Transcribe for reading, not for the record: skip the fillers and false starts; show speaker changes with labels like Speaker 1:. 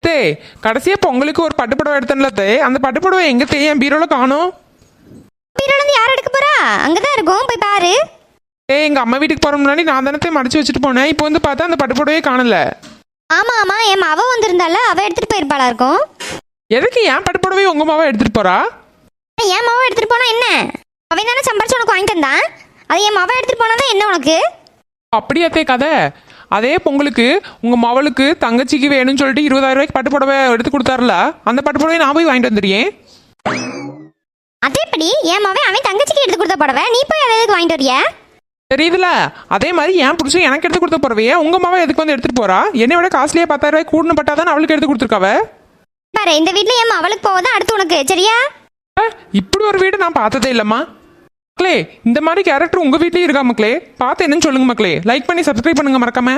Speaker 1: தே கடைசியா பொங்கலுக்கு ஒரு பட்டு புடவை எடுத்தேன்ல தே, அந்த பட்டு புடவை எங்க தே என் பீரோல காணோம்.
Speaker 2: பீரோல இருந்து யார் எடுக்க போறா? அங்கதான் இருக்கும், போய் பாரு.
Speaker 1: எங்க அம்மா வீட்டுக்கு போற முன்னாடி நான் தானே மடிச்சு வச்சுட்டு போனேன். இப்போ வந்து பார்த்தா அந்த பட்டு புடவையே காணல.
Speaker 2: ஆமா ஆமா, என் மாவ வந்திருந்தால அவ எடுத்துட்டு போயிருப்பாளா இருக்கும்.
Speaker 1: எதுக்கு ஏன் பட்டு புடவை உங்க மாவா எடுத்துட்டு போறா?
Speaker 2: என் மாவ எடுத்துட்டு போனா என்ன? அவன் தானே சம்பாரிச்சு உனக்கு வாங்கிட்டு வந்தான். அது என் மாவ எடுத்துட்டு போனாதான் என்ன உனக்கு?
Speaker 1: அப்படியா தே கதை? அதே பொங்கலுக்கு உங்க மவளுக்கு தங்கச்சிக்கு வேணும்னு சொல்லிட்டு 20,000 ரூபாய்க்கு பட்டு புடவை எடுத்து கொடுத்தாருல, அந்த பட்டு புடவை நான் போய் வாங்கிட்டு வந்துடுறேன்.
Speaker 2: அதேபடி என் மாவன் அவன் தங்கச்சிக்கு எடுத்து கொடுத்த புடவை நீ போய் அதை எதுக்கு வாங்கிட்டு வரியா?
Speaker 1: தெரியுதுல, அதே மாதிரி என் புருஷன் எனக்கு எடுத்து கொடுத்த புடவையே உங்க மாவா எதுக்கு வந்து எடுத்துட்டு போறா? என்னை விட காஸ்ட்லியா 10,000 ரூபாய்க்கு கூடன்னு பட்டாதான் அவளுக்கு எடுத்து கொடுத்துருக்காவ.
Speaker 2: பாரு, இந்த வீட்டுல என் அவளுக்கு போவதான் அடுத்து உனக்கு, சரியா?
Speaker 1: இப்படி ஒரு வீடு நான் பார்த்ததே இல்லம்மா. மக்களே, இந்த மாதிரி கேரக்டர் உங்க வீட்லயும் இருக்கா மக்களே? பார்த்து என்னன்னு சொல்லுங்க மக்களே. லைக் பண்ணி சப்ஸ்கிரைப் பண்ணுங்க மறக்காம.